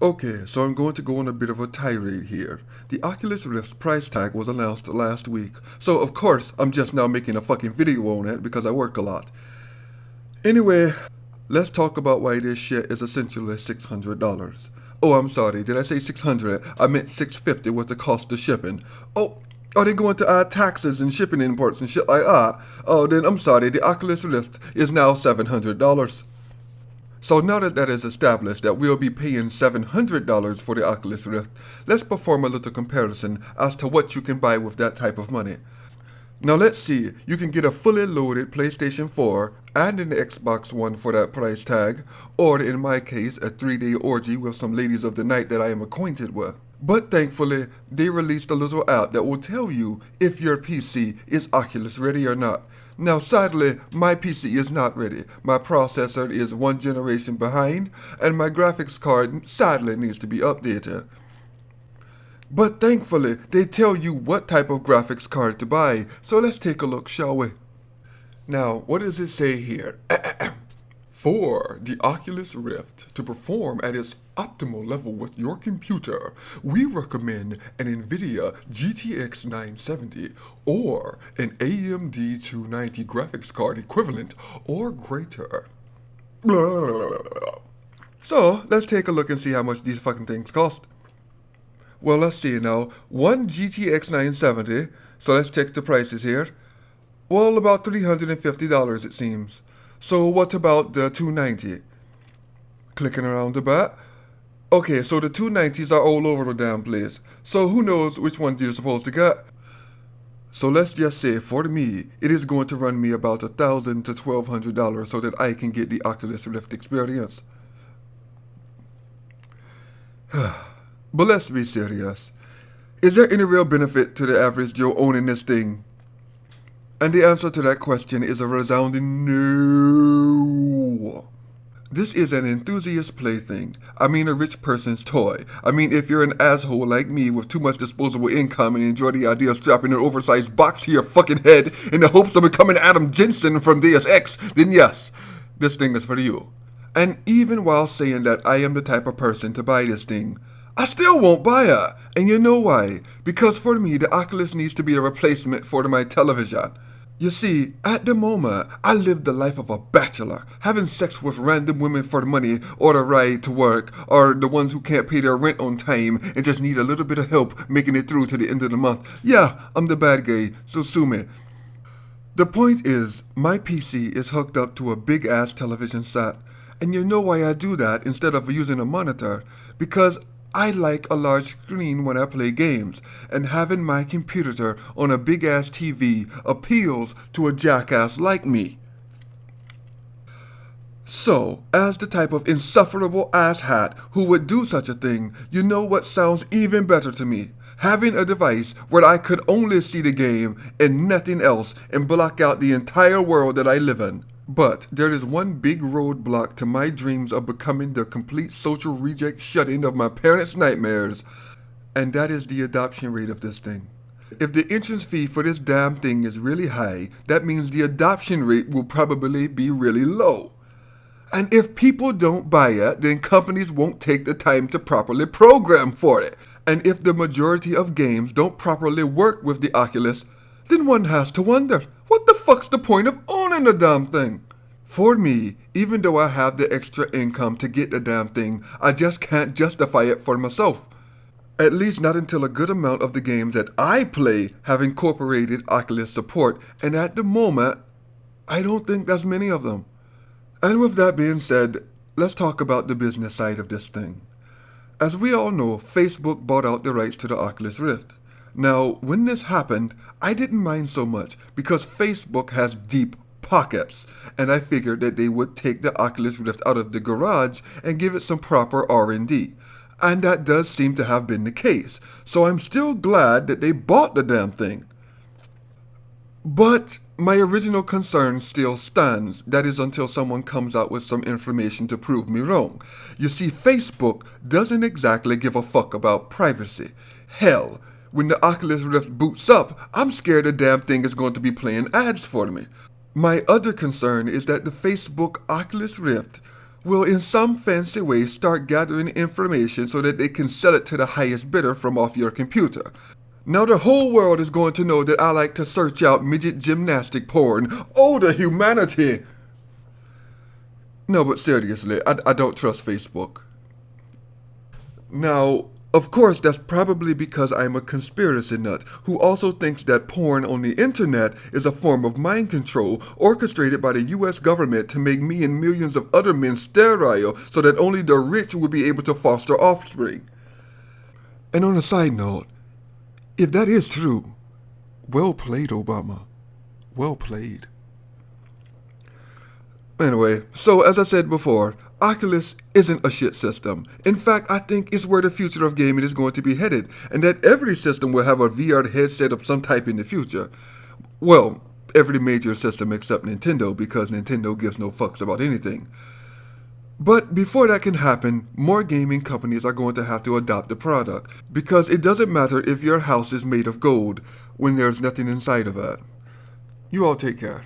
Okay, so I'm going to go on a bit of a tirade here. The Oculus Rift's price tag was announced last week, so of course I'm just now making a fucking video on it because I work a lot. Anyway, let's talk about why this shit is essentially $600. Oh, I'm sorry, did I say 600? I meant 650 with the cost of shipping. Oh, are they going to add taxes and shipping imports and shit like that? Oh, then I'm sorry, the Oculus Rift is now $700. So now that that is established that we'll be paying $700 for the Oculus Rift, let's perform a little comparison as to what you can buy with that type of money. Now let's see, you can get a fully loaded PlayStation 4 and an Xbox One for that price tag, or in my case, a 3-day orgy with some ladies of the night that I am acquainted with. But thankfully, they released a little app that will tell you if your PC is Oculus ready or not. Now sadly, my PC is not ready. My processor is one generation behind, and my graphics card sadly needs to be updated. But thankfully, they tell you what type of graphics card to buy, so let's take a look, shall we? Now, what does it say here? For the Oculus Rift to perform at its optimal level with your computer, we recommend an NVIDIA GTX 970 or an AMD 290 graphics card equivalent or greater. So, let's take a look and see how much these fucking things cost. Well, let's see now. One GTX 970, so let's check the prices here. Well, about $350 it seems. So what about the 290? Clicking around a bit. Okay, so the 290s are all over the damn place. So who knows which one you're supposed to get? So let's just say for me, it is going to run me about $1,000 to $1,200 so that I can get the Oculus Rift experience. But let's be serious. Is there any real benefit to the average Joe owning this thing? And the answer to that question is a resounding no. This is an enthusiast plaything. I mean a rich person's toy. I mean if you're an asshole like me with too much disposable income and enjoy the idea of strapping an oversized box to your fucking head in the hopes of becoming Adam Jensen from Deus Ex, then yes, this thing is for you. And even while saying that I am the type of person to buy this thing, I still won't buy it. And you know why? Because for me, the Oculus needs to be a replacement for my television. You see, at the moment, I live the life of a bachelor, having sex with random women for the money or the ride to work, or the ones who can't pay their rent on time and just need a little bit of help making it through to the end of the month. Yeah, I'm the bad guy, so sue me. The point is, my PC is hooked up to a big-ass television set. And you know why I do that instead of using a monitor? Because I like a large screen when I play games, and having my computer on a big-ass TV appeals to a jackass like me. So, as the type of insufferable asshat who would do such a thing, you know what sounds even better to me? Having a device where I could only see the game and nothing else and block out the entire world that I live in. But there is one big roadblock to my dreams of becoming the complete social reject shut-in of my parents' nightmares, and that is the adoption rate of this thing. If the entrance fee for this damn thing is really high, that means the adoption rate will probably be really low. And if people don't buy it, then companies won't take the time to properly program for it. And if the majority of games don't properly work with the Oculus, then one has to wonder, what the fuck's the point of owning the damn thing? For me, even though I have the extra income to get the damn thing, I just can't justify it for myself. At least not until a good amount of the games that I play have incorporated Oculus support, and at the moment, I don't think there's many of them. And with that being said, let's talk about the business side of this thing. As we all know, Facebook bought out the rights to the Oculus Rift. Now, when this happened, I didn't mind so much because Facebook has deep pockets, and I figured that they would take the Oculus Rift out of the garage and give it some proper R&D. And that does seem to have been the case, so I'm still glad that they bought the damn thing. But my original concern still stands, that is until someone comes out with some information to prove me wrong. You see, Facebook doesn't exactly give a fuck about privacy. Hell, when the Oculus Rift boots up, I'm scared the damn thing is going to be playing ads for me. My other concern is that the Facebook Oculus Rift will in some fancy way start gathering information so that they can sell it to the highest bidder from off your computer. Now the whole world is going to know that I like to search out midget gymnastic porn. Oh, the humanity! No, but seriously, I don't trust Facebook. Now, of course, that's probably because I'm a conspiracy nut who also thinks that porn on the internet is a form of mind control orchestrated by the US government to make me and millions of other men sterile so that only the rich will be able to foster offspring. And on a side note, if that is true, well played, Obama. Well played. Anyway, so as I said before, Oculus isn't a shit system. In fact, I think it's where the future of gaming is going to be headed, and that every system will have a VR headset of some type in the future. Well, every major system except Nintendo, because Nintendo gives no fucks about anything. But before that can happen, more gaming companies are going to have to adopt the product, because it doesn't matter if your house is made of gold when there's nothing inside of it. You all take care.